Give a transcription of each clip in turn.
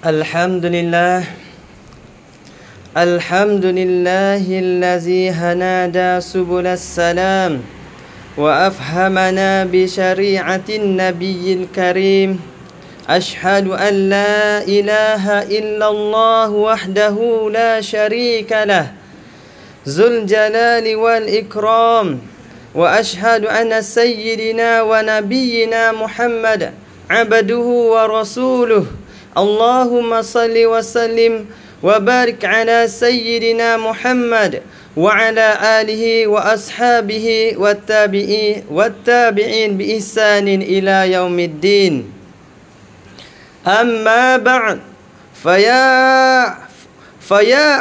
Alhamdulillah Alhamdulillahillazi hanada subulas salam wa afhamana bi syari'atin nabiyil karim. Ashhadu an la ilaha illallah wahdahu la syarika lah Zul jalali wal ikram. Wa ashhadu anna sayyidina wa nabiyyina Muhammad abduhu wa rasuluh. Allahumma salli wa sallim wa barik ala sayyidina Muhammad wa ala alihi wa ashabihi wa tabi'in bi ihsanin ila yaumiddin. Amma ba'd, faya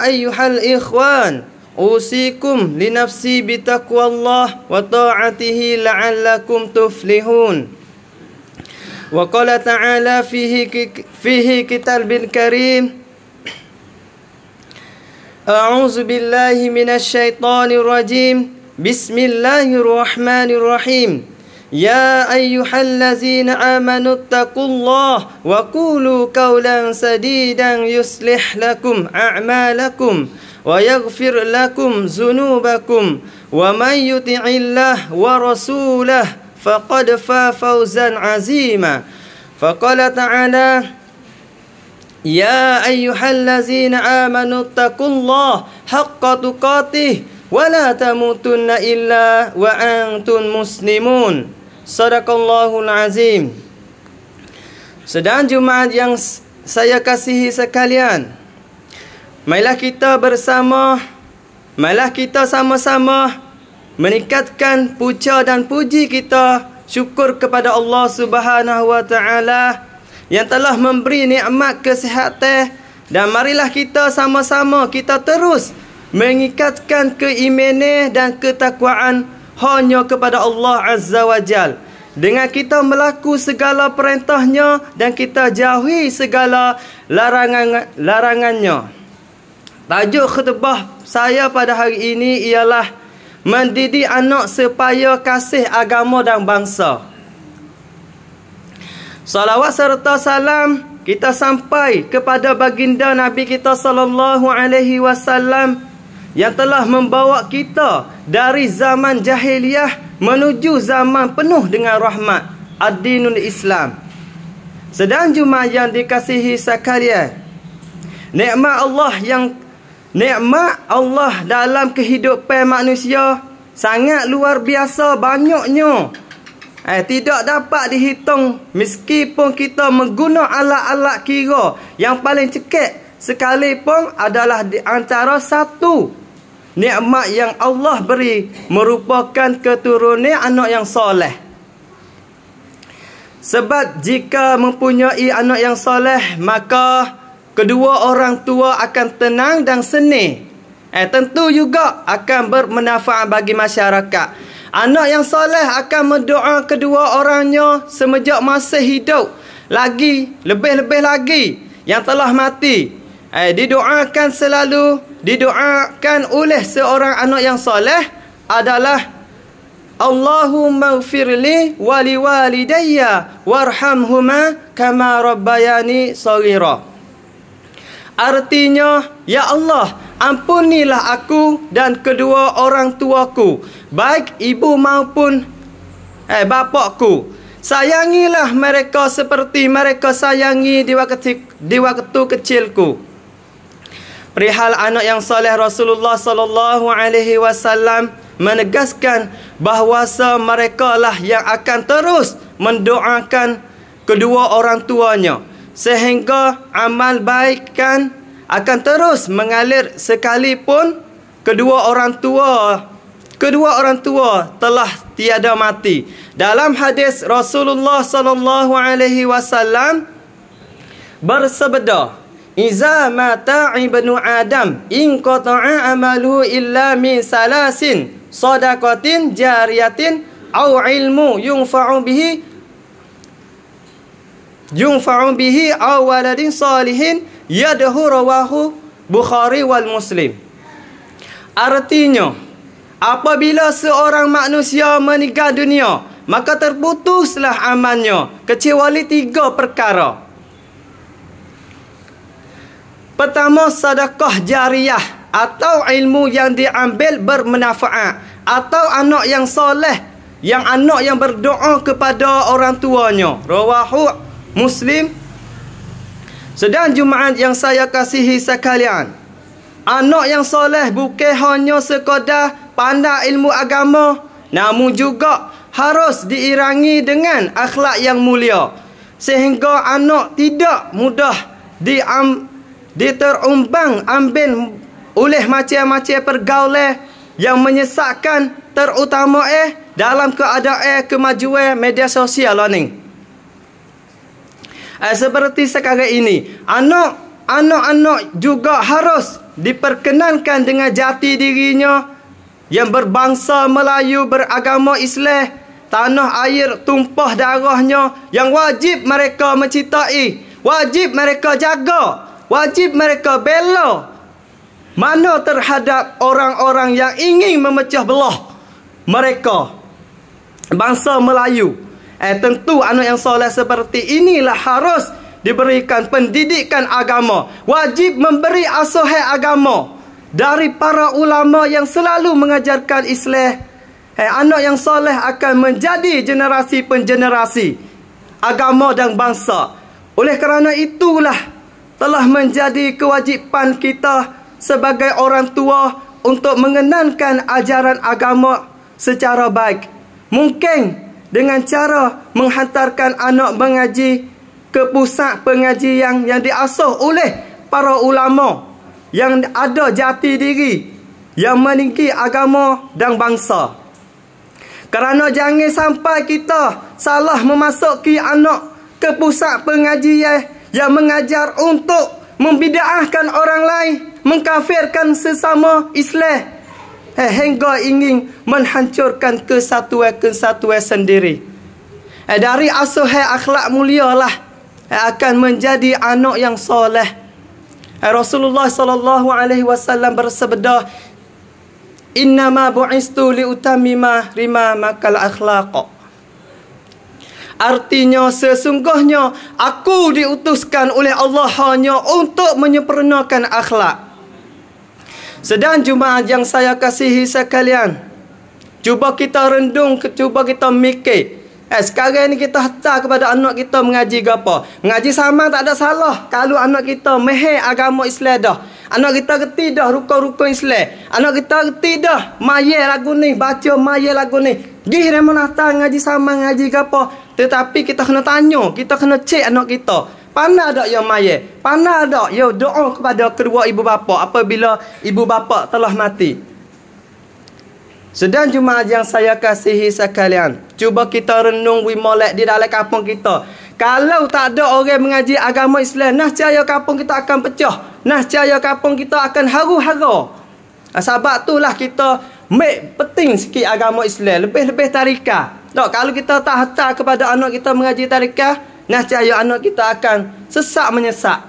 ayyuhal ikhwan, usikum li nafsi bi taqwallah wa ta'atihi la'allakum tuflihun. Wa qala ta'ala fihi kitabil karim. A'udzu billahi minasy syaithanir rajim. Bismillahirrahmanirrahim. Ya ayyuhallazina amanu taqullaha wa qulu qawlan sadidan yuslih lakum a'malakum wa yaghfir lakum dzunubakum wa may yuti'illah wa rasulahu faqad fawzan azima. Faqala ta'ala ya ayyuhallazina amanu taqullaha haqqa tuqatih wa la tamutunna illa wa antum muslimun. Sadaqallahul azim. Sedang Jumaat yang saya kasihi sekalian, marilah kita sama-sama meningkatkan puja dan puji kita, syukur kepada Allah Subhanahu wa taala yang telah memberi nikmat kesihatan, dan marilah kita sama-sama kita terus mengikatkan keimanan dan ketakwaan hanya kepada Allah Azza wa Jal, dengan kita melaku segala perintahnya dan kita jauhi segala larangannya. Tajuk khutbah saya pada hari ini ialah mendidik anak supaya kasih agama dan bangsa. Salawat serta salam kita sampai kepada baginda Nabi kita sallallahu alaihi wasallam yang telah membawa kita dari zaman jahiliyah menuju zaman penuh dengan rahmat, ad-dinul Islam. Sedang Jumaat yang dikasihi sekalian, nikmat Allah yang nikmat Allah dalam kehidupan manusia sangat luar biasa banyaknya. Tidak dapat dihitung meskipun kita mengguna alat-alat kira yang paling cekik sekalipun adalah di antara satu nikmat yang Allah beri merupakan keturunan anak yang soleh. Sebab jika mempunyai anak yang soleh, maka kedua orang tua akan tenang dan senang. Tentu juga akan bermanfaat bagi masyarakat. Anak yang soleh akan mendoa kedua orangnya semenjak masa hidup. Lagi, lebih-lebih lagi yang telah mati. Didoakan selalu, didoakan oleh seorang anak yang soleh adalah Allahumma ighfirli wa liwalidayya warhamhuma kama rabbayani shaghira. Artinya, ya Allah, ampunilah aku dan kedua orang tuaku, baik ibu maupun bapakku. Sayangilah mereka seperti mereka sayangi di waktu kecilku. Perihal anak yang soleh, Rasulullah sallallahu alaihi wasallam menegaskan bahawasa mereka lah yang akan terus mendoakan kedua orang tuanya, sehingga amal baik akan terus mengalir sekalipun kedua orang tua telah tiada mati. Dalam hadis Rasulullah sallallahu alaihi wasallam bersabda, "Iza mata ibnu Adam inqata'a amaluhu illa min salasin, sadaqatin jariyatin au ilmu yunfa'u bihi au waladin salihin yadhu rawahu Bukhari wal Muslim." Artinya, apabila seorang manusia meninggal dunia, maka terputuslah amalnya kecuali 3 perkara. Pertama, sedekah jariah atau ilmu yang diambil bermanfaat, atau anak yang soleh, anak yang berdoa kepada orang tuanya. Rawahu Muslim. Sedang Jumaat yang saya kasihi sekalian, anak yang soleh bukan hanya sekadar pandai ilmu agama, namun juga harus diirangi dengan akhlak yang mulia, sehingga anak tidak mudah diterumbang ambing oleh macam-macam pergaulan yang menyesatkan, terutama dalam keadaan kemajuan media sosial ni. Seperti sekarang ini, anak-anak juga harus diperkenankan dengan jati dirinya yang berbangsa Melayu, beragama Islam, tanah air tumpah darahnya, yang wajib mereka mencintai, wajib mereka jaga, wajib mereka bela mana terhadap orang-orang yang ingin memecah belah mereka, bangsa Melayu. Tentu anak yang soleh seperti inilah harus diberikan pendidikan agama, wajib memberi asuhan agama dari para ulama yang selalu mengajarkan Islam. Anak yang soleh akan menjadi generasi pengenerasi agama dan bangsa. Oleh kerana itulah telah menjadi kewajipan kita sebagai orang tua untuk mengenalkan ajaran agama secara baik. Mungkin dengan cara menghantarkan anak mengaji ke pusat pengajian yang diasuh oleh para ulama yang ada jati diri, yang meninggi agama dan bangsa. Kerana jangan sampai kita salah memasuki anak ke pusat pengajian yang mengajar untuk membid'ahkan orang lain, mengkafirkan sesama Islam, hingga ingin menghancurkan kesatuan sendiri. Dari asuhan akhlak mulia lah akan menjadi anak yang soleh. Rasulullah sallallahu alaihi wasallam bersabda, "Innama bu'istu liutammima makal akhlaq." Artinya, sesungguhnya aku diutuskan oleh Allah hanya untuk menyempurnakan akhlak. Sedang Jumaat yang saya kasihi sekalian, cuba kita rendung, cuba kita mikir. Sekarang ni kita hantar kepada anak kita mengaji ke apa? Mengaji sama tak ada salah. Kalau anak kita mehek agama Islam dah, Anak kita reti dah rukun-rukun Islam. Anak kita reti dah mayat lagu ni, baca mayat lagu ni. Gih remo datang ngaji sama ngaji ke apa. Tetapi kita kena tanya, kita kena cek anak kita. Pandai tak ya mayat? Pandai tak ya doa kepada kedua ibu bapa apabila ibu bapa telah mati? Sedang jemaah yang saya kasihi sekalian, cuba kita renung molek di dalam kampung kita. Kalau tak ada orang mengaji agama Islam, nescaya kampung kita akan pecah. Nescaya kampung kita akan haru-hara. Sebab itulah kita make penting sikit agama Islam, lebih-lebih tarikah. Tak, kalau kita tak hantar kepada anak kita mengaji tarikah, nescaya anak kita akan sesak menyesak.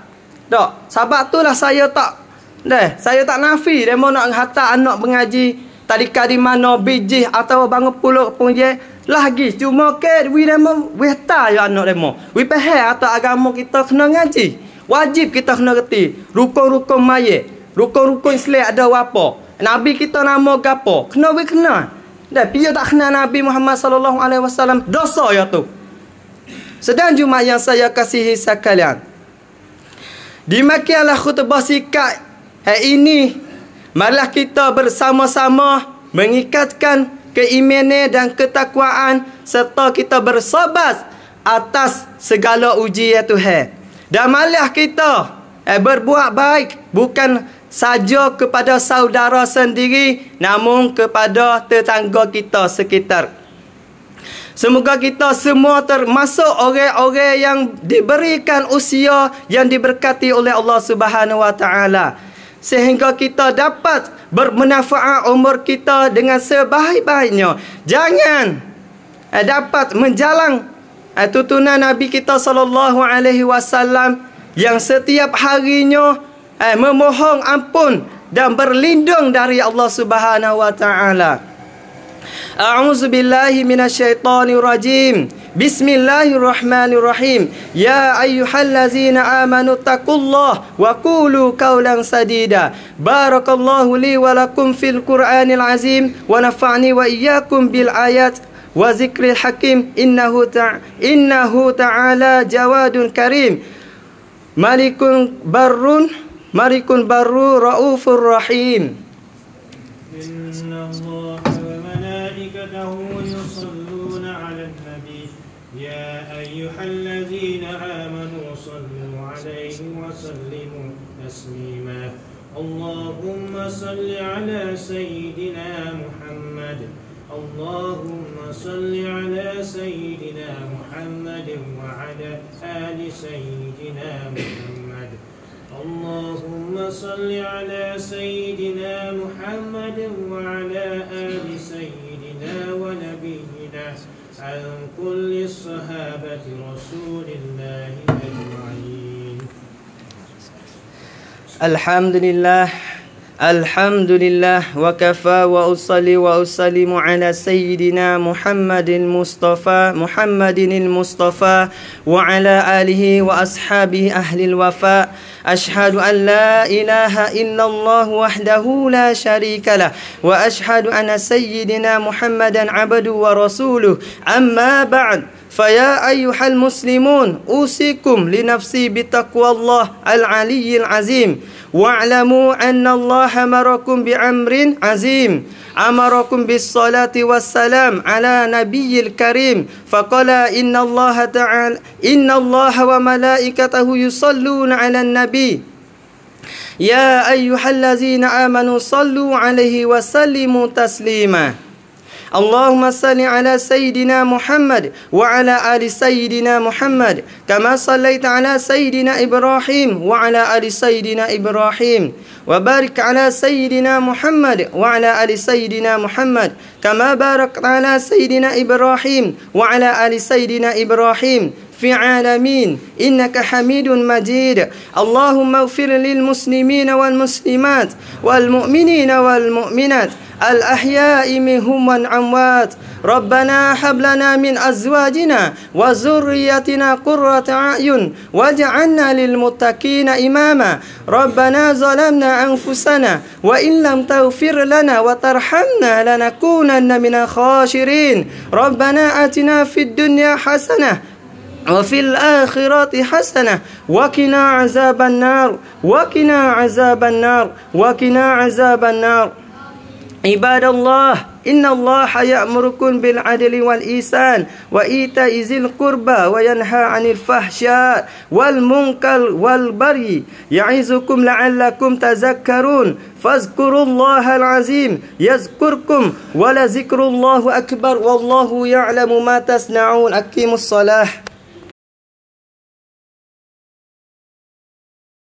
Tak, sebab itulah saya tak nafi demo nak hantar anak mengaji tadika di mana biji atau bangun pulau pun je lagi cuma ke we demo we ta ya anak demo we faham atau agama kita kena ngaji, wajib kita kena reti rukun-rukun mayat, rukun-rukun Islam ada apa, nabi kita nama gapo kena we kena dah piye tak kena Nabi Muhammad sallallahu alaihi wasallam dosa ya tu. Sedang jemaah yang saya kasihi sekalian, demikianlah khutbah singkat hari ini. Marilah kita bersama-sama mengikatkan keimanan dan ketakwaan serta kita bersabar atas segala ujian Tuhan. Dan marilah kita berbuat baik bukan saja kepada saudara sendiri namun kepada tetangga kita sekitar. Semoga kita semua termasuk orang-orang yang diberikan usia yang diberkati oleh Allah Subhanahu wa taala, sehingga kita dapat bermanfaat umur kita dengan sebaik-baiknya. Jangan dapat menjalang tuntunan Nabi kita sallallahu alaihi wasallam yang setiap harinya memohon ampun dan berlindung dari Allah Subhanahu wa taala. A'udzu billahi minasyaitonir rajim. Bismillahirrahmanirrahim. Ya ayyuhallazina amanu taqullaha wa qulu qawlan sadida. Barakallahu li wa lakum fil Qur'anil azim wa nafa'ni wa iyyakum bil ayat wa zikril hakim. Innahu ta'ala jawadun karim. Malikun barru raufur rahim. Innallaha wa malaikatahu yusalluna 'alan nabi. Ya ayyuhallazina amanu sallu 'alaihi wa sallimu taslima. Allahumma salli 'ala sayyidina Muhammad. Allahumma salli 'ala sayyidina Muhammad wa 'ala ali sayyidina Muhammad. Allahumma salli 'ala sayyidina Muhammad wa 'ala ali sayyidina wa nabiyyina an kulli sahabati rasulillahi ajma'in. Alhamdulillah, alhamdulillah wa kafa wa usalli wa usallimu ala sayyidina Muhammadin Mustafa wa ala alihi wa ashabihi ahlil wafa. Ashhadu an la ilaha illallah wahdahu la syarika lah wa ashhadu anna sayyidina Muhammadan abduhu wa rasuluh. Amma ba'd. Faya ayyuhal muslimun usikum li nafsi bitaqwallah al-aliyyil azim wa'lamu anna Allah amarakum bi'amrin azim amarakum bis salati wassalam ala nabiyyil karim faqala inna Allah wa malaikatahu yusalluna 'alan nabi ya ayyuhallazina amanu sallu 'alaihi wa sallimu taslima. Allahumma salli ala sayyidina Muhammad wa ala ali sayyidina Muhammad kama sallaita ala sayyidina Ibrahim wa ala ali sayyidina Ibrahim wa barik ala sayyidina Muhammad wa ala ali sayyidina Muhammad kama barakta ala sayyidina Ibrahim wa ala ali sayyidina Ibrahim في عالمين إنك حميد مجيد. اللهم اغفر للمسلمين والمسلمات والمؤمنين والمؤمنات الأحياء منهم والأموات. ربنا هب لنا من أزواجنا وذريتنا قرة أعين واجعلنا للمتقين إماما. ربنا ظلمنا أنفسنا وإن لم تغفر لنا وترحمنا لنكونن من الخاسرين. ربنا آتنا في الدنيا حسنة وفي الآخرة حسنة وقنا عذاب النار وقنا عذاب النار وقنا عذاب النار عباد الله إن الله يأمركم بالعدل والإحسان وإيتاء ذي القربى وينهى عن الفحشاء والمنكر والبغي يعظكم لعلكم تذكرون فاذكروا الله العظيم يذكركم ولذكر الله أكبر والله يعلم ما تصنعون أقيموا الصلاة